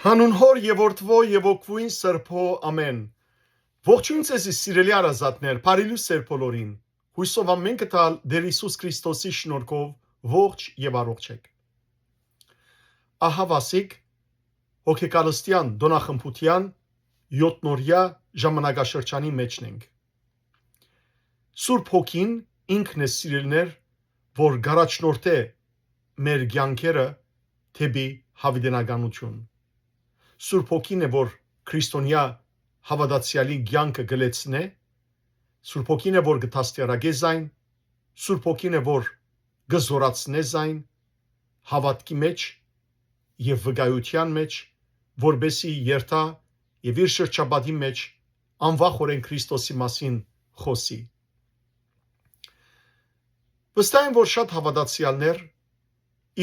Հանուն հոր եւ որդվո եւ օգվույն սրբո ամեն։ Ողջույն ձեզ սիրելի արազատներ, բարի լույս բոլորին։ Հույսով ամեն կտալ Տեր Հիսուս Քրիստոսի շնորհքով ողջ եւ առողջ եք։ Ահավասիկ հոգեկալստյան դոնախմբության 7-նորյա ժամանակաշրջանի մեջն ենք։ Սուրբ Հոգին ինքն է սիրելիներ, որ գարաչնորդ է մեր կյանքերը թեպի հավիտենականություն։ Սուրբ Հոգին է, որ քրիստոնյա հավատացյալի կյանքը գլեցնե, Սուրբ Հոգին է, որ գտաստիարակե զայն, Սուրբ Հոգին է, որ գզորացնե զայն, հավատքի մեջ եւ վկայության մեջ, որբեսի երթա եւ իր շրջապատի մեջ անվախորեն Քրիստոսի մասին խոսի։ Վստահ եմ, որ շատ հավատացյալներ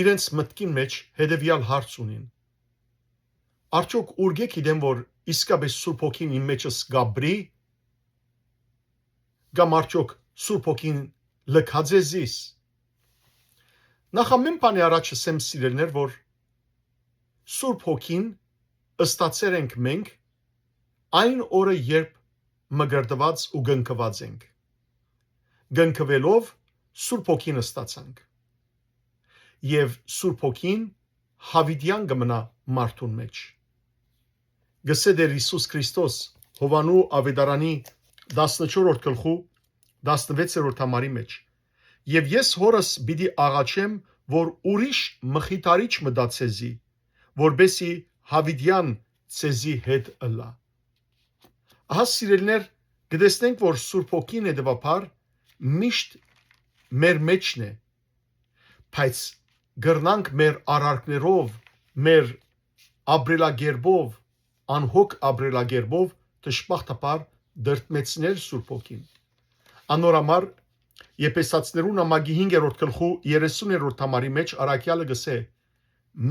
իրենց մտքին մեջ հետեւյալ հարց ունին. Արդյոք ուրգե գիտեմ, որ իսկապես Սուրբ Հոգին իմ մեջս գաբրի, կամ արդյոք Սուրբ Հոգին լքած է զիս։ Նախ ամեն բանի առաջ ասեմ սիրելիներ, որ Սուրբ Հոգին ըստացել ենք մենք այն օրը, երբ մգրտված ու գնկված ենք։ Գնկվելով Սուրբ Հոգին ըստացանք։ Եվ Սուրբ Հոգին հավիտյան կմնա մարդուն մեջ։ Գսե Տեր Հիսուս Քրիստոս Հովանու Ավետարանի 14-րդ գլխու 16-րդ համարի մեջ. Եվ ես հորս պիտի աղաչեմ, որ ուրիշ մխիթարիչ մտա ցեզի, որբեսի հավիտյան ցեզի հետ ըլլա։ Ահա սիրելիներ, կտեսնենք, որ Սուրբ Հոգին հետևաբար միշտ մեր մեջն է, բայց գրնանք մեր արարքներով, մեր ապրելակերպով, անհոգ ապրելակերպով դժբախտաբար դրդմեցնել Սուրբ Հոգին։ Անորամար Եփեսացիներուն ամագի 5-րդ գլխու 30-րդ համարի մեջ առաքյալը գսե.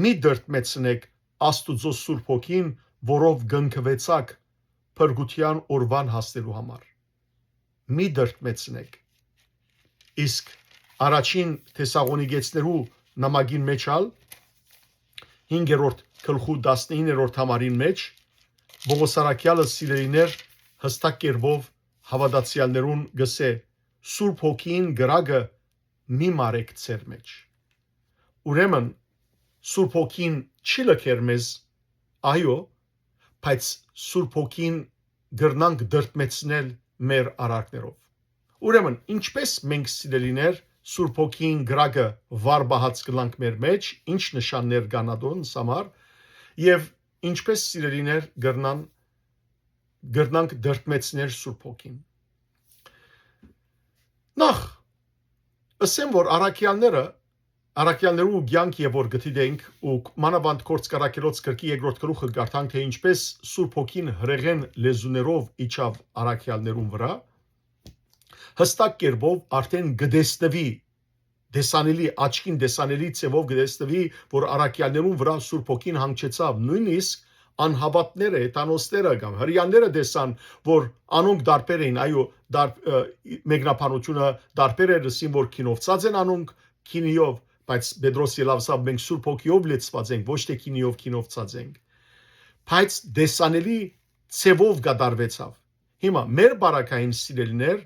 մի դրդմեցնեք Աստուծո Սուրբ Հոգին, որով գնկվեցաք փրկության օրվան հասնելու համար։ Մի դրդմեցնեք։ Իսկ առաջին Թեսաղոնիկեցներու նամակին մեջ ալ 5-րդ գլխու 19-րդ համարին մեջ Պողոս առաքյալը սիրելիներ հստակ կերպով հավատացյալներուն գսե. Սուրբ Հոգին գրագը մի մարեք ձեր մեջ։ Ուրեմն Սուրբ Հոգին չի լքեր մեզ, այո, բայց Սուրբ Հոգին գրնանք դրդմեցնել մեր արարքներով։ Ուրեմն ինչպես մենք սիրելիներ Սուրբ Հոգին գրագը վարբահաց կլանք մեր մեջ, ինչ նշաններ կան ադոնց համար, եւ ինչպես սիրելիներ գրնանք դրդմեցնել Սուրբ Հոգին։ Նախ ասեմ, որ առաքյալներու կյանք եւ որ գտիդենք ու մանավանդ Գործք Առաքելոց գրքի 2-րդ գլուխը գարտանք, թե ինչպես Սուրբ Հոգին հրեղեն լեզուներով իջավ առաքյալներուն վրա, հստակ կերպով արդեն գտեսնվի դեսանելի աչքին դեսանելի ցևով գտեսնվի, որ առաքյալներուն վրա Սուրբ Հոգին հանգչեցավ, նույնիսկ անհավատները, հետանոստերը կամ հրյանները տեսան, որ անոնք դարբեր էին, այո, մեկնաբանությունը դարբեր էր, ասին, որ քինովցած են անոնք քինիով, բայց Պետրոս ելավսավ մենք Սուրբ Հոգիով լեցված ենք, ոչ թե քինիով քինովցած ենք։ Բայց դեսանելի ցևով գդարվեցավ։ Հիմա մեր բարակային սիրելիներ,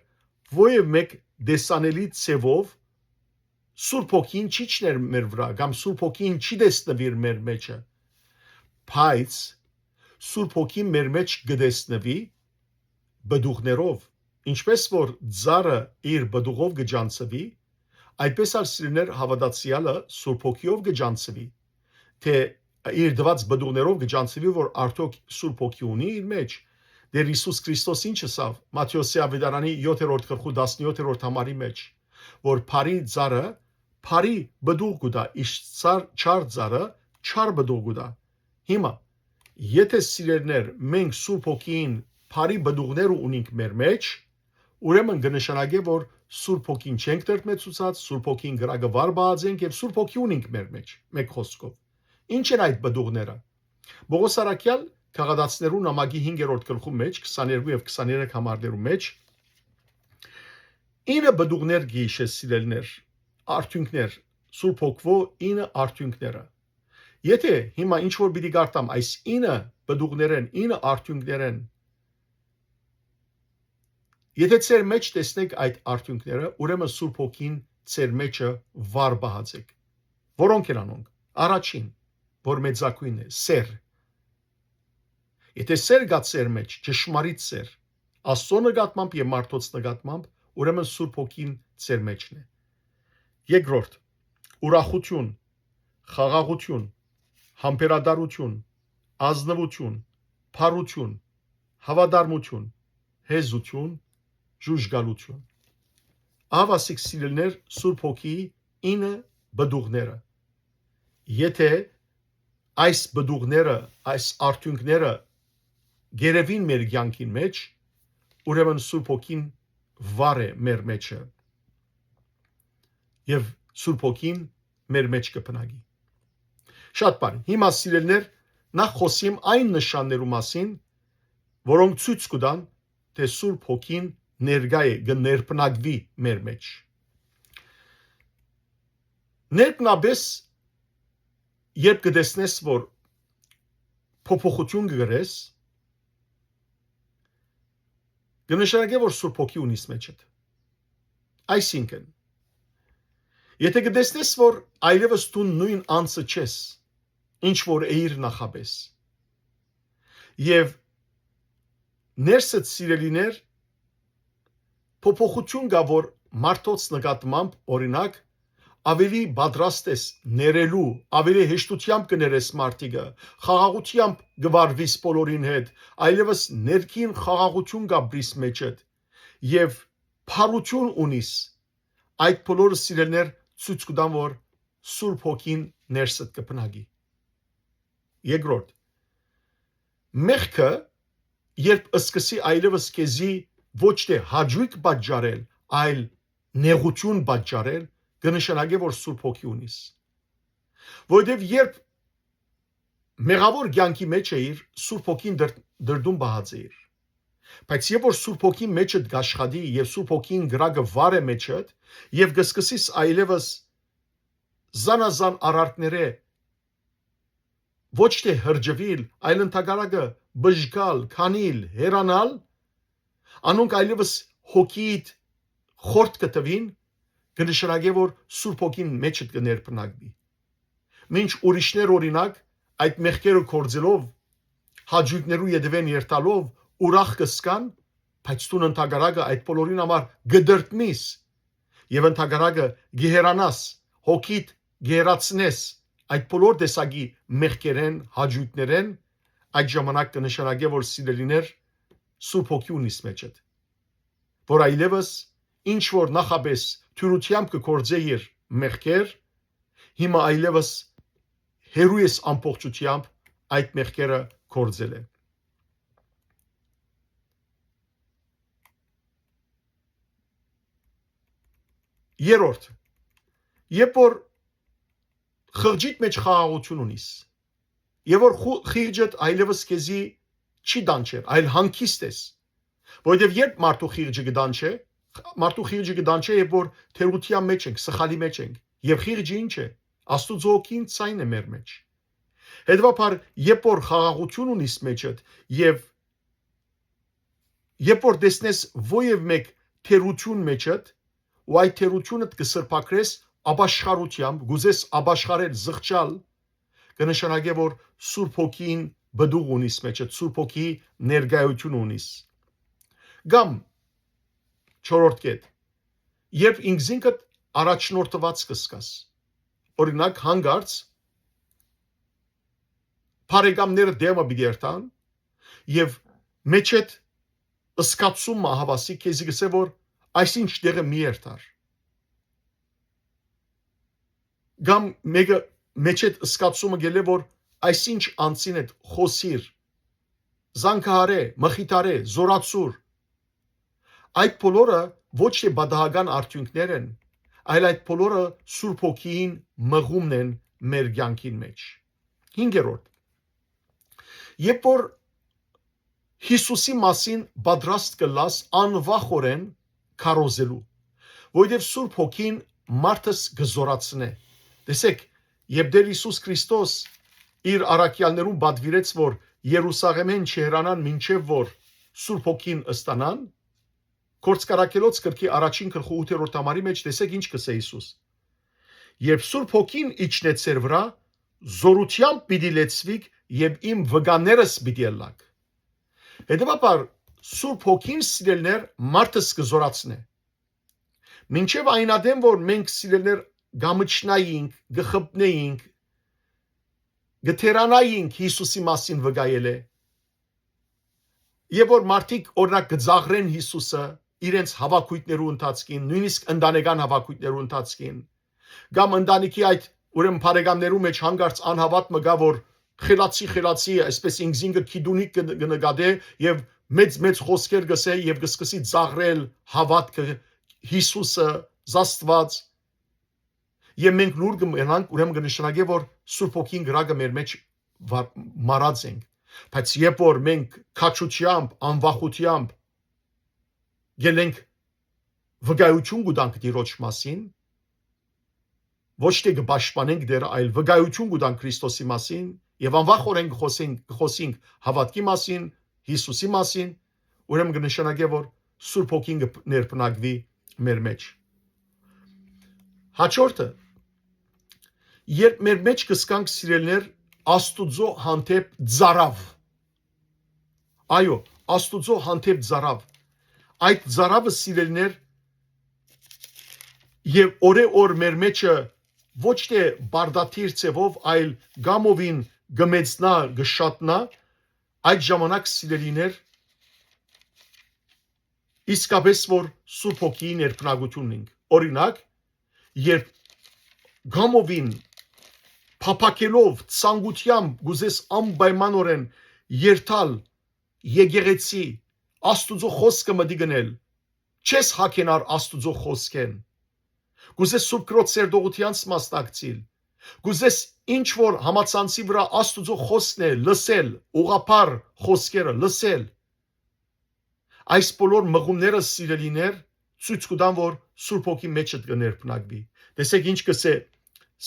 ովև մեկ դեսանելի ցևով Սուրբ Հոգին չի չներ մեր վրա, կամ Սուրբ Հոգին չի դեսնվիր մեր մեջը, բայց Սուրբ Հոգին մեր մեջ գտեսնվի բդուղներով, ինչպես որ ծառը իր բդուղով գջանցվի, այդպես էլ սիրելիներ հավատացյալը Սուրբ Հոգիով գջանցվի, թե իր դված բդուղներով գջանցվի, որ արդյոք Սուրբ Հոգի ունի իր մեջ։ Տեր Հիսուս Քրիստոս ինչ ասավ Մատթեոս Ավետարանի 7-րդ գլխու 17-րդ համարի մեջ, որ բարի ծառը բարի բդուղ կուտա, իսկ չար ծառը չար բդուղ կուտա։ Հիմա եթե սիրելիներ մենք Սուրբ Հոգին բարի բդուղներ ունենք մեր մեջ, ուրեմն կնշանակե, որ Սուրբ Հոգին չենք դրդմեցուցած, Սուրբ Հոգին գրագը վարբահաց ենք եւ Սուրբ Հոգի ունենք մեր մեջ, մեկ խոսքով։ Ինչ են այդ բդուղները։ Պողոս առաքյալ Գաղատացիներու նամակի 5-րդ գլխու մեջ 22 եւ 23 համարներու մեջ 9 բդուղներ գիշե սիրելիներ, արդյունքներ, Սուրբ Հոգվո 9 արդյունքները։ Եթե հիմա ինչ որ պիտի գարտամ այս 9 բդուղներեն, 9 արդյունքներեն, եթե ծեր մեջ տեսնեք այդ արդյունքները, ուրեմն Սուրբ Հոգին ծեր մեջը վար բահացեք։ Որոնք են անոնք։ Առաջին, որ մեծակույնն է, սեր։ Եթե սեր գա ծեր մեջ, ճշմարիտ սեր, Աստծո նկատմամբ եւ մարդոց նկատմամբ, ուրեմն Սուրբ Հոգին ծեր մեջն է։ Երկրորդ, ուրախություն, խաղաղություն, համբերատարություն, ազնվություն, փառություն, հավատարմություն, հեզություն, ժուժգալություն։ Ավասիկ սիրելներ Սուրբ Հոգիի 9 բդուղները։ Եթե այս բդուղները, այս արդյունքները գերևին մեր կյանքին մեջ, ուրեմն Սուրբ Հոգին վար է մեր մեջը։ Եվ Սուրբ Հոգին մեր մեջ կփնագի։ Շատ բան։ Հիմա սիրելներ, նախ խոսիմ այն նշաններու մասին, որոնք ցույց կտան, թե Սուրբ Հոգին ներկա է, կներբնակվի մեր մեջ։ Ներքնաբես, երբ կտեսնես, որ փոփոխություն կգրես, կնշանակե, որ Սուրբ Հոգի ունիս մեջդ։ Այսինքն, եթե կտեսնես, որ այլևս դու նույն անձը չես, ինչ որ էիր նախաբես, եւ ներսդ սիրելիներ, փոփոխություն կա, որ մարդոց նկատմամբ, օրինակ, ավելի պատրաստ ես ներելու, ավելի հեշտությամբ կներես մարդիկը, խաղաղությամբ գվարվիս բոլորին հետ, այլևս ներքին խաղաղություն կա բրիս մեջդ, եւ փառություն ունիս, այդ բոլորը սիրելներ ցույց կտան, որ Սուրբ Հոգին ներսդ կփնագի։ Երկրորդ, մեղքը, երբ սկսի այլևս քեզի ոչ թե հաճույք պատճառել, այլ նեղություն պատճառել, կնշանակե, որ Սուրբ Հոգի ունիս։ Որովհետև երբ մեղավոր կյանքի մեջ էիր, Սուրբ Հոգին դրդում բահած էիր։ Բայց երբ որ Սուրբ Հոգի մեջդ գաշխատի եւ Սուրբ Հոգին գրակը վար է մեջդ եւ կսկսես այլևս զանազան արարքները ոչ թե հրջվիլ, այլ ընդհակառակը բժգալ, քանիլ, հերանալ, անոնք այլևս հոգիդ խորտ կտվին, կնշանակե, որ Սուրբ Հոգին մեջդ կներբնակվի։ Մինչ ուրիշներ օրինակ այդ մեղքերը կործելով, հաճույքներու ետևեն երթալով ուրախ կսկան, բայց դու ընդհակառակը այդ բոլորին համար գդրտնիս եւ ընդհակառակը գեհերանաս, հոգիդ գերացնես այդ բոլոր տեսակի մեղքերեն, հաճույքներեն, այդ ժամանակ կնշանակե, որ սիրելիներ Սուրբ Հոգի ունիս մեջդ, որ այլևս ինչ որ նախաբես թյուրությամբ կկործեիր մեղքեր, հիմա այլևս հերու ես ամբողջությամբ այդ մեղքերը կործել է։ Երորդ, երբ որ խղճիտ մեջ խաղաղություն ունիս, եւ որ խիղճդ այլևս քեզի չի դանչեր, այլ հանգիստ ես, որովհետեւ երբ մարդու խիղճը կդանչե, մարդու խիղճը կդանչե, երբ որ թերության մեջ ենք, սխալի մեջ ենք, եւ խիղճը ինչ է, Աստծո Հոգին ցայն է մեր մեջ։ Հետևաբար, երբ որ խաղաղություն ունիս մեջդ եւ երբ որ տեսնես ովև մեկ թերություն մեջդ, ու այդ թերությունը կսրբակրես աբաշխարությամբ, գուզես աբաշխարել, զղջալ, կնշանակե, որ Սուրբ Հոգին բդուղ ունիս մեջդ, Սուրբ Հոգի ներկայություն ունիս։ Կամ չորրորդ կետ, երբ ինքզինքդ առաջնորդված կսկաս, օրինակ հանգարց բարեկամները դեմը բիդերտան եւ մեջդ ըսկացումը հավասի քեզի գսե որ այսինչ դեղը մի երթար կամ մեկը մեջդ ըսկացումը գելե որ այսինչ անցին այդ խոսիր զանգահարե մխիթարե զորացուր այդ բոլորը ոչ թե բադահական արդյունքներ են այլ այդ բոլորը Սուրբ Հոգին մղումն են մեր կյանքին մեջ։ Հինգերորդ, երբ որ Հիսուսի մասին պատրաստ կլաս անվախորեն քարոզելու, որովհետև Սուրբ Հոգին մարդս կզորացնե։ Տեսեք, երբ դեր Հիսուս Քրիստոս իր առաքյալներուն բադվիրեց, որ Երուսաղեմեն չհեռանան մինչև որ Սուրբ Հոգին ստանան, Կորցկարակելոց գրքի առաջին գլխի 8-րդ համարի մեջ տեսեք ինչ կսե Հիսուս։ Երբ Սուրբ Հոգին իջնեց ձեր վրա, զորությամբ պիտի լեցվիք եւ իմ վգաներս պիտի ելլաք։ Հետևաբար Սուրբ Հոգին սիրելներ մարդը կզորացնե։ Մինչև այն ադեմ որ մենք սիրելներ գամչնայինք, գխփնեինք, գթերանայինք Հիսուսի մասին վգայել է։ Եվ որ մարդիկ օրինակ գծաղրեն Հիսուսը իրենց հավաքույթներու ընթացքին, նույնիսկ ընտանեկան հավաքույթներու ընթացքին, կամ ընտանիքի այդ ուրեմն բարեկամներու մեջ հանգարց անհավատ մգա որ խելացի, այսպես ինքզինքը քիդունիկ կնկատե եւ մեծ խոսքեր գսե եւ կսկսի ծաղրել հավատքը Հիսուսը զաստված եւ մենք լուր կմնանք ուրեմն կնշանակե որ Սուրբ Հոգին գրակը մեր մեջ մարած ենք բայց երբ որ մենք քաչությամբ անվախությամբ գելենք վկայություն կտանք Տիրոջ մասին ոչ թե կպաշտպանենք դեռ այլ վկայություն կտանք Քրիստոսի մասին եւ անվախորեն խոսենք հավատքի մասին Հիսուսի մասին ուրեմն կնշանակե որ Սուրբ Հոգին կներբնակվի մեր մեջ հաջորդը երբ մեր մեջ կսկանք սիրելներ Աստուծո հանդեպ ծարավ այո Աստուծո հանդեպ ծարավ այդ ծարավը սիրելներ եւ օրեօր մեր մեջը ոչ թե բարդաթիր ցևով այլ գամովին գմեցնա գշատնա այդ ժամանակ սիրելիներ իսկապես որ Սուրբ Հոգիի ներբնակությունն ենք օրինակ երբ գամովին փափակելով ցանկությամբ գուզես անպայմանորեն երթալ եկեղեցի Աստուծո խոսքը մտի գնել չես հակենար Աստուծո խոսքեն գուզես Սուրբ Քրոջ սերտողությանց մասնակցիլ գուզես ինչ որ համացանցի վրա Աստուծո խոսքն է լսել ուղղափառ խոսքերը լսել այս բոլոր մղումները սիրելիներ ցույց կտան որ Սուրբ Հոգի մեջը կներբնակվի տեսեք ինչ կսե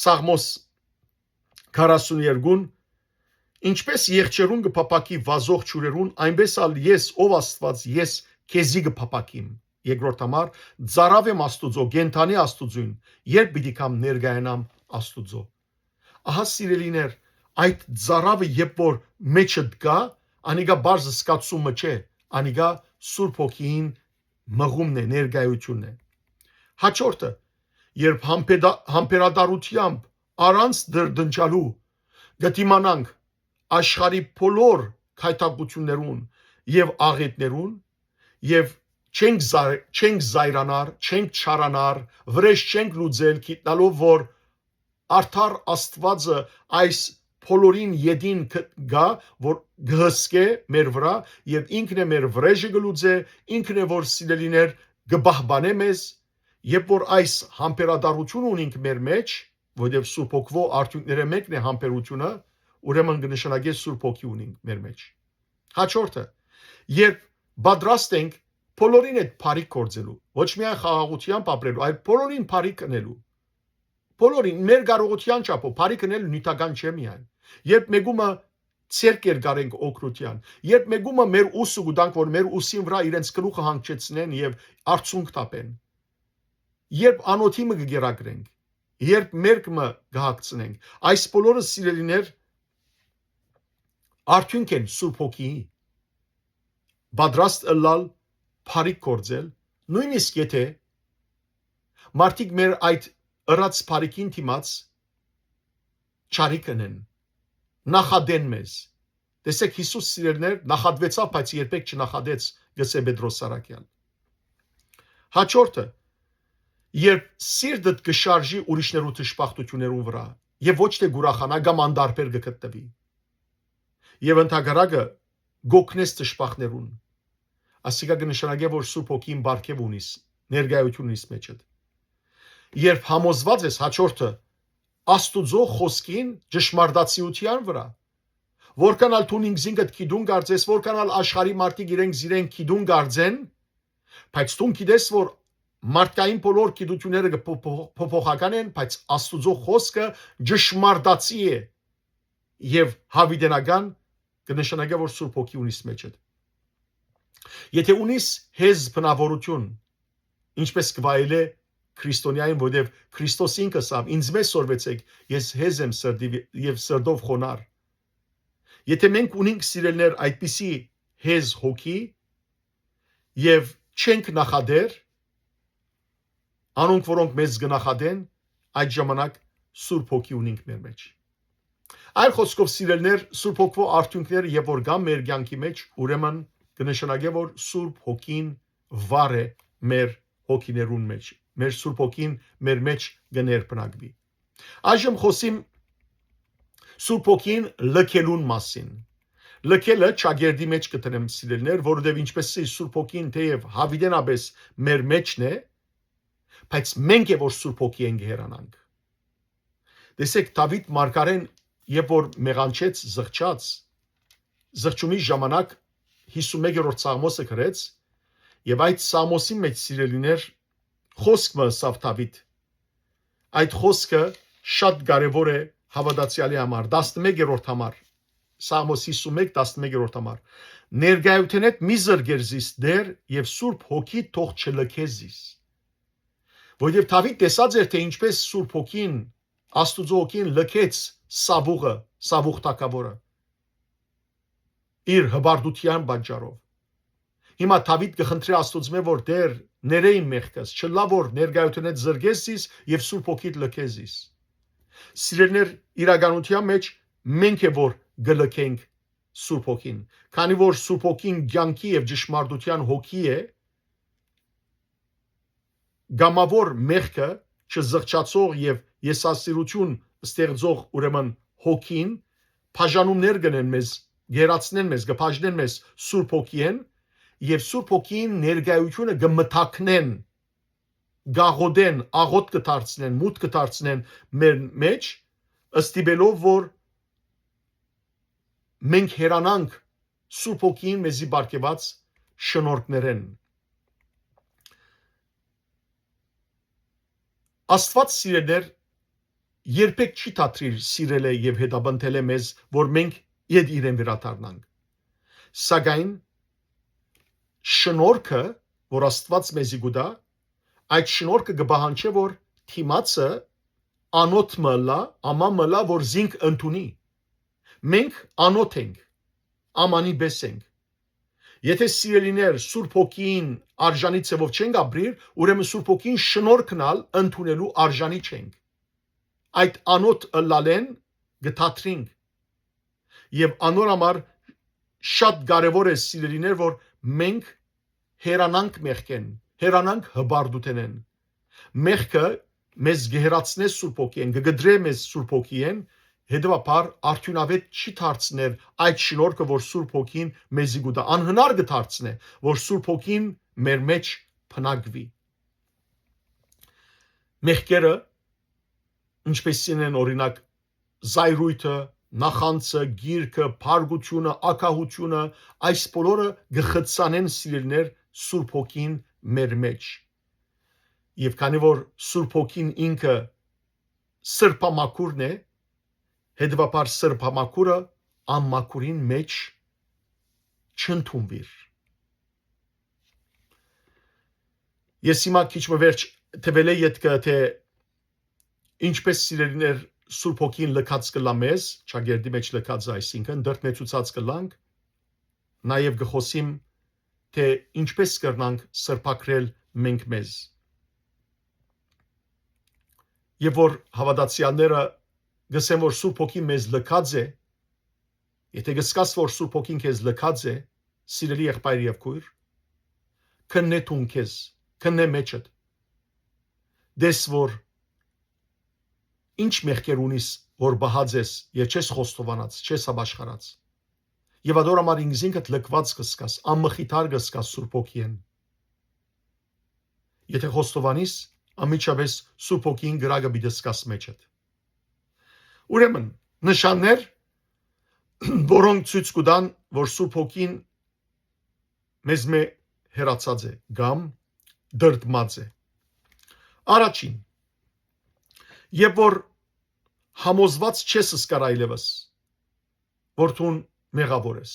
Սաղմոս 42-ն ինչպես եղջերուն կփապակի վազող ճուրերուն այնպես ալ ես ով Աստված ես քեզի կփապակիմ երկրորդ համար ծարավ եմ Աստուծո գենթանի Աստուծուն երբ պիտի կամ ներգայանամ Աստուծո ահա սիրելիներ այդ ծարավը երբ որ մեջդ կա անիգա բարձ սկացումը չէ անիգա Սուրբ Հոգին մղումն է ներգայությունն է հաջորդը երբ համբերատարությամբ առանց դրջալու գտիմանանք աշխարհի բոլոր քայթակություններուն եւ աղետներուն եւ չենք զայրանար չենք չարանար վրեժ չենք լուծել գիտնալով որ արդար Աստվածը այս բոլորին յետին գա որ գհսկե մեր վրա եւ ինքն է մեր վրեժը գլուծե ինքն է որ սիրելիներ գբահբանե մեզ երբ որ այս համբերատարությունը ունենք մեր մեջ որովհետեւ Սուրբ Հոգվո արդյունքները մեկն է համբերությունը ուրեմն կնշանակե Սուրբ Հոգի ունենք մեր մեջ հաջորդը երբ պատրաստ ենք բոլորին այդ բարիք գործելու ոչ միայն խաղաղությամբ ապրելու այլ բոլորին բարիք կնելու բոլորին մեր կարողության չափով բարիք կնել նյութական չէ միայն երբ մեգումը ցերկեր գարենք օկրության երբ մեգումը մեր ուսը գտանք որ մեր ուսին վրա իրենց գլուխը հանգչեցնեն եւ արցունք տապեն երբ անոթի մը կգերակրենք երբ մերկը կհագցնենք այս բոլորը սիրելիներ արդյունք են Սուրբ Հոգիի պատրաստ ըլլալ բարիք գործել նույնիսկ եթե մարդիկ մեր այդ ըրած բարիքին դիմաց չարիքն են նախադեն մեզ տեսեք Հիսուս սիրելներ նախադվեցավ բայց երբեք չնախադեց գսե Պետրոս Սարակյան հաջորդը երբ սիրտդ կշարժի ուրիշներու թշպախտություններուն վրա եւ ոչ թե գուրախանա կամ անդարբեր կգտնվի եւ ընդհակառակը գոքնես թշպախներուն ասիկա կնշանակե որ Սուրբ Հոգին բարգեւ ունիս ներգայություն ունիս մեջդ երբ համոզված ես հաջորդը Աստուծո խոսքին ճշմարտացիության վրա որքանալ դու ինքզինքդ քիդուն գարձես որքանալ աշխարհի մարդիկ իրենք քիդուն գարձեն բայց դու գիտես որ մարդկային բոլոր գիտությունները փոփոխական են բայց Աստուծո խոսքը ճշմարտացի է եւ հավիտենական կնշանակի որ Սուրբ Հոգի ունիս մեջդ։ Եթե ունիս հեզ բնավորություն, ինչպես կվայելե քրիստոնյային, որովհետև Քրիստոս ինքը ասավ. «Ինձ մեզ սորվեցեք, ես հեզ եմ սրդի եւ սրդով խոնար»։ Եթե մենք ունենք սիրելներ այդպիսի հեզ հոգի եւ չենք նախադեր, անոնք որոնք մեզ կնախադեն, այդ ժամանակ Սուրբ Հոգի ունենք մեր մեջ։ Այլ խոսքով սիրելներ, Սուրբ Հոգվո արդյունքները եւ որ գան մեր կյանքի մեջ, ուրեմն կնշանակի որ Սուրբ Հոգին վառ է մեր հոգիներուն մեջ, մեր Սուրբ Հոգին մեր մեջ կներբնակվի։ Այժմ խոսիմ Սուրբ Հոգին լքելուն մասին։ Լքելը ճագերդի մեջ կտնեմ սիրելներ, որովհետև ինչպես Սուրբ Հոգին թեև հավիտենապես մեր մեջն է, բայց մենք է որ Սուրբ Հոգի ենք հեռանանք։ Տեսեք Դավիթ մարգարեն երբ որ մեղանչեց զղջաց, զղջումի ժամանակ 51-րդ Սաղմոսը գրեց եւ այդ Սաղմոսի մեջ սիրելիներ խոսքը ասավ Դավիթ։ Այդ խոսքը շատ կարևոր է հավատացյալի համար 11-րդ համար Սաղմոս 51 11-րդ համար ներգայութենետ մի զրգերզիս դեր եւ Սուրբ Հոգի թող չլքեզիս որովհետեւ Դավիթ տեսած էր թե ինչպես Սուրբ Հոգին Աստուծո Հոգին լքեց Սավուղը Սավուղ թագավորը իր հբարդության պատճառով հիմա Դավիթ կխնդրի Աստուծո որ դեր ներեին մեղքս չլա որ ներգայութենետ զրգեսիս եւ Սուրբ Հոգիդ լքեզիս Սիրելներ իրականության մեջ մենք է որ գլքենք Սուրբ Հոգին քանի որ Սուրբ Հոգին կյանքի եւ ճշմարտության հոգի է գամավոր մեղքը չզղջացող եւ եսասիրություն ստեղծող ուրեմն հոգին բաժանումներ կնեն մեզ գերացնեն մեզ գփաժնեն մեզ Սուրբ Հոգին եւ Սուրբ Հոգին ներգայությունը կմթակնեն գաղոդեն աղոտ կդարձնեն մութ կդարձնեն մեր մեջ ըստիբելով որ մենք հերանանք Սուրբ Հոգին մեզի բարգեված շնորհքներեն Աստված սիրելներ երբեք չի դադրիր սիրել է եւ հետաբնթել է մեզ որ մենք իդ իրեն վերադառնանք սակայն շնորհքը որ Աստված մեզի գուտա այդ շնորհքը կբահանչի որ թիմացը անոթ մլա ամամլա որ զինք ընդունի մենք անոթ ենք ամանի պես ենք եթե սիրելիներ Սուրբ Հոգին արժանի ցևով չենք ապրիր ուրեմն Սուրբ Հոգին շնորհքնալ ընդունելու արժանի չենք այդ անոթ լալեն գտատրինք եւ անոր համար շատ կարեւոր է սիրելիներ որ մենք հերանանք մեղքեն հերանանք հբարդութենեն մեղքը մեզ գերացնե Սուրբ Հոգին գգդրե մեզ Սուրբ Հոգին հետեւաբար արդյունավետ չի դարձներ այդ շնորհքը որ Սուրբ Հոգին մեզի գուտա անհնար կդարձնե որ Սուրբ Հոգին մեր մեջ փնագվի մեղքերը ինչպեսին են օրինակ զայրույթը նախանցը գիրքը փարգությունը ակահությունը այս բոլորը գխցանեն սիրելներ Սուրբ Հոգին մեր մեջ եւ քանի որ Սուրբ Հոգին ինքը սրբամաքուրն է հետեւաբար սրբամաքուրը անմաքուրին մեջ չընդունվիր ես հիմա քիչ մվերջ տվել եմ յետքը թե ինչպես սիրելիներ Սուրբ Հոգին լքած կլա մեզ ճագերդի մեջ լքած այսինքն դրդմեցուցած կլանք նաեւ գխոսիմ թե ինչպես կրնանք սրբակրել մենք մեզ եւ որ հավատացյալները գսեն որ Սուրբ Հոգին մեզ լքած է եթե գսկաս որ Սուրբ Հոգին քեզ լքած է սիրելի եղբայր եւ քույր քննե թուն քեզ քննե մեջդ դես որ ինչ մեղքեր ունիս որ բահած ես եւ չես խոստովանած չես ապաշխարած եւ ador համար ինքզինքդ լքված կսկաս անմխիթար կսկաս Սուրբ Հոգին եթե խոստովանիս ամիջապես Սուրբ Հոգին գրագը բիդսկաս մեջդ ուրեմն նշաններ որոնք ցույց կտան որ Սուրբ Հոգին մեզ մե հերացած է կամ դրդմած է առաջին երբ որ համոզված չես սկար այլևս որ դու մեղավոր ես։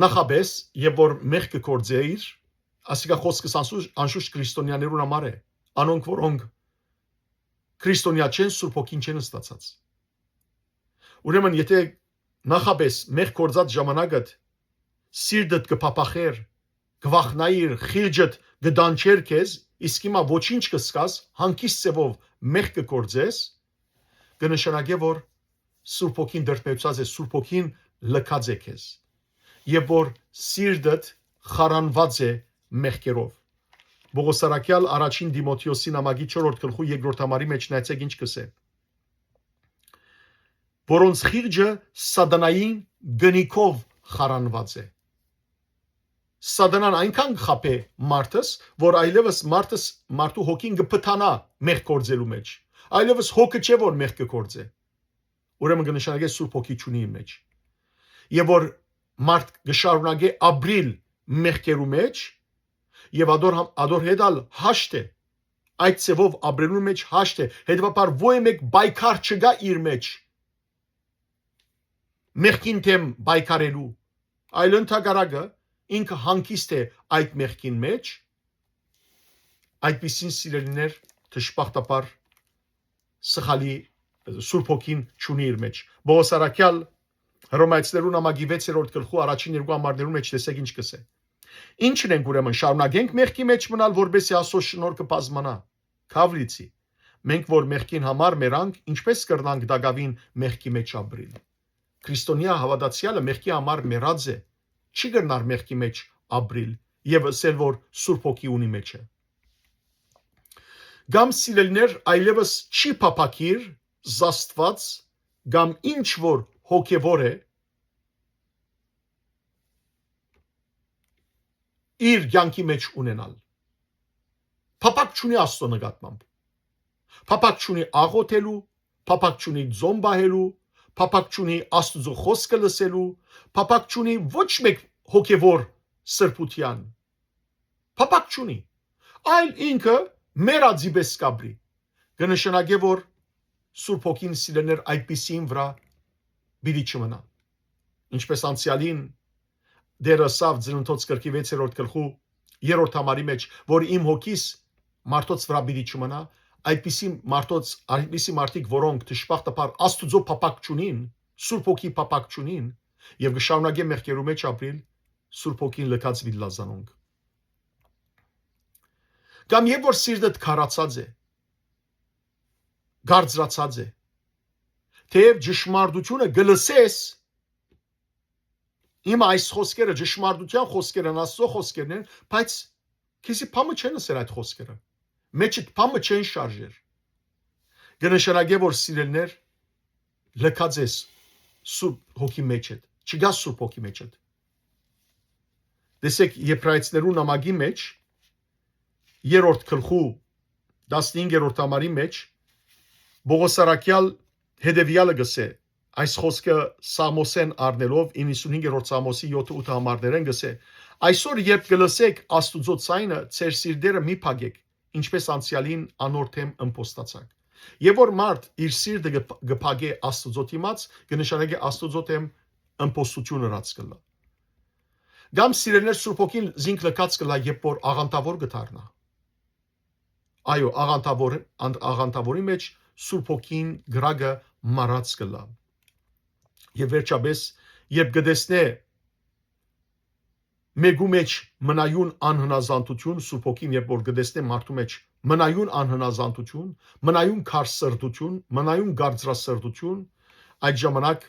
Նախաբես, եւ որ մեղքը կործեիր, ասիկա խոսքս անշուշտ քրիստոնյաներուն համար է, անոնք որոնք քրիստոնյա չեն, Սուրբ Հոգին չեն ստացած։ Ուրեմն եթե նախաբես մեղ կործած ժամանակդ սիրտդ կփափախեր, կվախնայիր, խիրջդ կդանչեր քեզ, իսկ հիմա ոչինչ կսկաս, հանկիստ ծևով մեղ կկործես, կնշանակե որ Սուրբ Հոգին դրդմեցած է, Սուրբ Հոգին լքած է քեզ, եւ որ սիրտդ խարանված է մեղքերով։ Պողոս առաքյալ առաջին Դիմոթեոսի նամակի 4-րդ գլխու 2-րդ համարի մեջ նայեցեք ինչ կսե։ Որոնց խիրջը սատանային գնիկով խարանված է։ Սատանան այնքան խապե մարդս, որ այլևս մարդու հոգին կփթանա մեղ կործելու մեջ։ Այլևս հոգը չէ որ մեղ կկործե։ Ուրեմն կնշանակե Սուրբ Հոգի չունի մեջ։ Եվ որ մարդ կշարունակե ապրիլ մեղքերու մեջ, եւ ադոր հետալ հաշտ է, այդ ծևով ապրելու մեջ հաշտ է, հետևաբար ոյ մեկ բայկար չգա իր մեջ, մեղքին թեմ բայկարելու, այլ ընդհակառակը ինքը հանգիստ է այդ մեղքին մեջ, այդպիսին սիրելիներ դժբախտաբար սխալի Սուրբ Հոգին չունի իր մեջ։ Պողոս առաքյալ Հռոմայացիներու նամակի 6-րդ գլխու առաջին 2 համարներու մեջ տեսեք ինչ կսե։ Ինչն ենք ուրեմն շարունակենք մեղքի մեջ մնալ, որբեսի Աստծո շնորհքը բազմանա։ Քավլիցի։ Մենք որ մեղքին համար մերանք, ինչպես կրնանք դակավին մեղքի մեջ ապրել։ Քրիստոնյա հավատացյալը մեղքի համար մեռած է, չի կրնար մեղքի մեջ ապրել եւ ասել որ Սուրբ Հոգի ունի մեջ է։ Գամ սիրելիներ այլևս չի փափակիր զաստված գամ ինչ որ հոգևոր է իր յանքի մեջ ունենալ։ Փափակ չունի Աստծո նկատմամբ։ Փափակ չունի աղոթելու, փափակ չունի ձոմ բահելու, փափակ չունի Աստծո խոսքը լսելու, փափակ չունի ոչ մեկ հոգևոր սրբության։ Փափակ չունի։ Այլ ինքը մերածի պես կապրի։ Կնշանակե որ Սուրբ Հոգին սիրելիներ այդպիսին վրա բիդի չմնա։ Ինչպես անցյալին դերը սավ Ծննդոց գրքի 6-րդ գլխու 3-րդ համարի մեջ, որ իմ հոգիս մարդոց վրա բիդի չմնա, այդպիսի մարդիկ, որոնք դժբախտաբար Աստուծո փափակ չունին, Սուրբ Հոգի փափակ չունին, եւ կշարունակեն մեղքերու մեջ ապրել, Սուրբ Հոգին լքած վիլլազանոնք։ Կամ երբ որ սիրտդ քարացած է, գարձրացած է, թեև ճշմարտությունը գլսես, իմ այս խոսքերը ճշմարտության խոսքեր են, Աստծո խոսքերն են, բայց քեզի փամը չեն ասել այդ խոսքերը։ Մեջդ փամը չեն շարժեր։ Կնշանակե որ սիրելիներ լքած ես Սուրբ Հոգի մեջդ, չգա Սուրբ Հոգի մեջդ։ Տեսեք Եբրայեցիներու նամակի մեջ 3-րդ գլխու 15-րդ համարի մեջ Պողոս առաքյալ հետևյալը գսե այս խոսքը Սամոսեն առնելով 95-րդ Սամոսի 7-8 համարներեն գսե այսօր երբ կլսեք Աստուծո ցայնը ծեր սիրտերը մի փակեք ինչպես անցյալին անորթեմ ըմպոստացակ եւ որ մարդ իր սիրտը գփակե Աստուծո դիմաց կնշանակե Աստուծո դեմ ըմպոստություն ըրած կլա գամ սիրելիներ Սուրբ Հոգին զինք լքած կլա երբ որ աղանտավոր կդառնա այո աղանտավորի մեջ Սուրբ Հոգին գրագը մարած կլա եւ վերջապես երբ գտեսնե մեգու մեջ մնայուն անհնազանդություն Սուրբ Հոգին երբ որ գտեսնե մարդու մեջ մնայուն անհնազանդություն մնայուն քարսրդություն մնայուն գարձրասրդություն այդ ժամանակ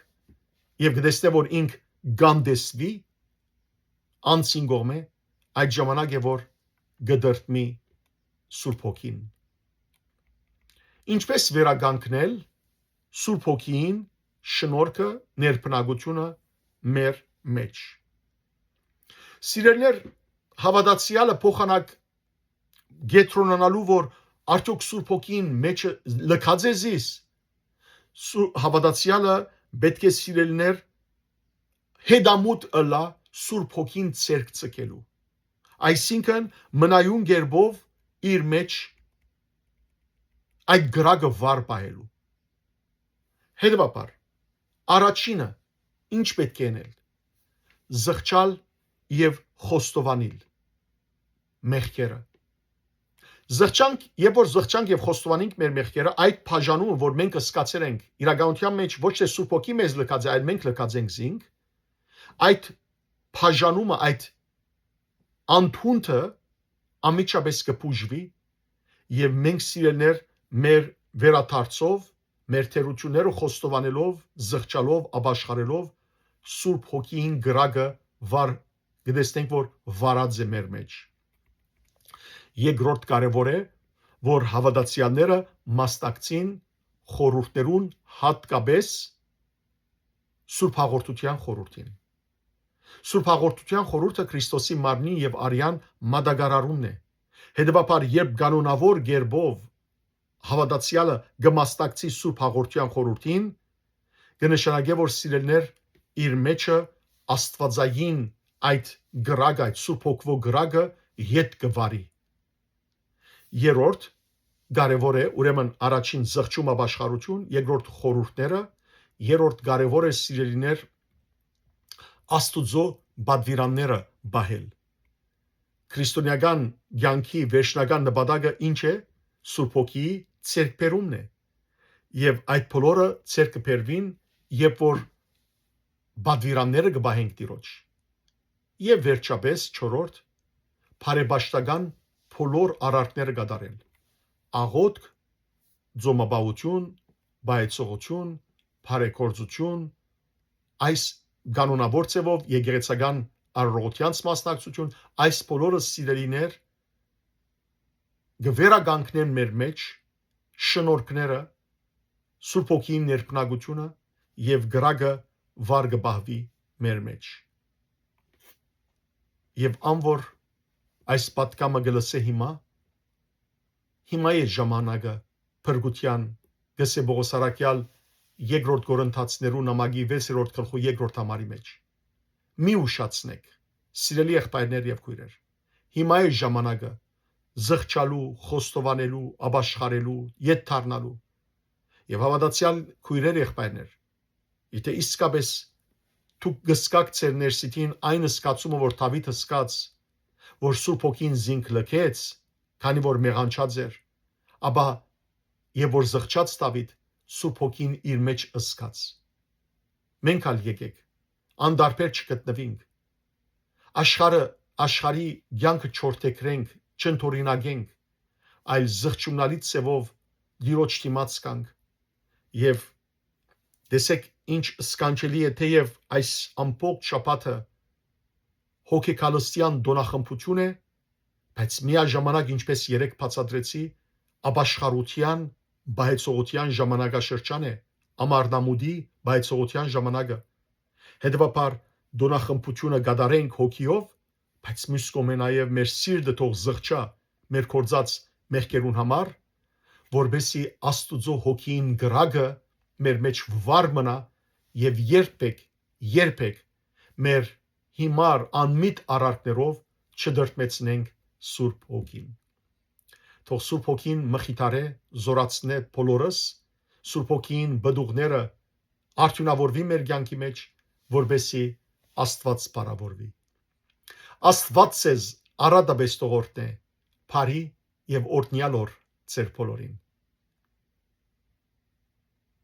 եւ գտեսնե որ ինք գանդեսվի անցին գոմե այդ ժամանակ է որ գդրտմի Սուրբ Հոգին ինչպես վերագանքնել Սուրբ Հոգին շնորհքը ներբնակությունը մեր մեջ Սիրելիներ հավատացյալը փոխանակ գետրոնանալու որ արդյոք Սուրբ Հոգին մեջը լքած է զիս հավատացյալը պետք է սիրելիներ հետամուտ ըլա Սուրբ Հոգին ցերկ ցկելու այսինքն մնայուն գերբով իր մեջ այդ գրագը վար պահելու Հետևաբար առաջինը ինչ պետք է անել զղջալ եւ խոստովանել մեղքերը Զղջանք, երբ որ զղջանք եւ խոստովանենք մեր մեղքերը, այդ բաժանումը, որ մենք սկացել ենք, իրականության մեջ ոչ թե Սուրբ Հոգի մեզ լքած է, այլ մենք լքած ենք զինք, այդ բաժանումը, այդ անթունքը ամիջապես կփուժվի եւ մենք սիրելներ մեր վերաթարցով, մեր թերությունները խոստովանելով, զղջալով, ապաշխարելով Սուրբ Հոգին գրագը վար գտեսնենք, որ վարած է մեր մեջ Երկրորդ կարևոր է, որ հավատացյալները մասնակցին խորհուրդներուն հատկապես Սուրբ Հաղորդության խորհրդին։ Սուրբ Հաղորդության խորհուրդը Քրիստոսի մարմնի եւ արյան մատակարարումն է։ Հետևաբար, երբ կանոնավոր գերբով հավատացյալը կմասնակցի Սուրբ Հաղորդության խորհրդին, կնշանակե, որ սիրելներ իր մեջը Աստվածային այդ գրագը, այդ Սուրբ Հոգվո գրագը հետ կվարի։ Երրորդ կարևոր է ուրեմն առաջին զղջում ապաշխարություն, երկրորդ խորհուրդները, երրորդ կարևոր է սիրելիներ Աստուծո բադվիրանները բահել։ Քրիստոնեական կյանքի վերջնական նպատակը ինչ է Սուրբ Հոգիի ցերկբերումն է։ Եվ այդ բոլորը ցերկ կբերվին, երբ որ բադվիրանները կբահենք Տիրոջ։ Եվ վերջապես չորրորդ բարեպաշտական բոլոր արարքները կատարել աղոթք, ձոմաբավություն, բայեցողություն, բարեգործություն, այս կանոնավոր ձևով եկեղեցական արարողությանց մասնակցություն, այս բոլորը սիրելիներ կվերականգնեն մեր մեջ շնորհքները, Սուրբ Հոգիի ներբնակությունը եւ գրագը վար կբահվի մեր մեջ։ Եվ անոր այս պատկամը գլսե հիմա է ժամանակը փրկության գսե Պողոս առաքյալ երկրորդ Կորինթացիներու նամակի 6-րդ գլխու 2-րդ համարի մեջ մի ուշացնեք սիրելի եղբայրներ եւ քույրեր հիմա է ժամանակը զղջալու խոստովանելու ապաշխարելու ետ դառնալու եւ հավատացյալ քույրեր եղբայրներ եթե իսկապես դուք գսկակ ծեր ներսիտին այն սկացումը որ Դավիթը սկաց որ Սուրբ Հոգին զինք լքեց, քանի որ մեղանչած էր, ապա եւ որ զղջաց Դավիթ, Սուրբ Հոգին իր մեջ ըսկաց։ Մենք ալ եկեք, անդարբեր չգտնվենք։ Աշխարհի կյանքը չորթեքրենք, չընթորինագենք, այլ զղջումնալի ծևով Տիրոջ դիմաց կանք։ Եվ տեսեք ինչ սկանչելի է թեև այս ամբողջ շաբաթը հոգեկալստյան դոնախմբություն է, բայց միաժամանակ ինչպես երեք բացատրեցի, ապաշխարության բայեցողության ժամանակաշրջան է, ամառնամուդի բայեցողության ժամանակը։ Հետևաբար դոնախմբությունը կատարենք հոգիով, բայց մյուս կողմը նաև մեր սիրտը թող զղջա մեր կործած մեղքերուն համար, որբեսի Աստուծո հոգին գրագը մեր մեջ վար մնա եւ երբեք մեր հիմար անմիտ արարքներով չդրդմեցնենք Սուրբ Հոգին։ Թող Սուրբ Հոգին մխիթարե, զորացնե բոլորս, Սուրբ Հոգին բդուղները արդյունավորվի մեր կյանքի մեջ, որբեսի Աստված բարավորվի։ Աստված ձեզ առատաբես տողորտնե, բարի եւ օրհնյալ օր ձեր բոլորին։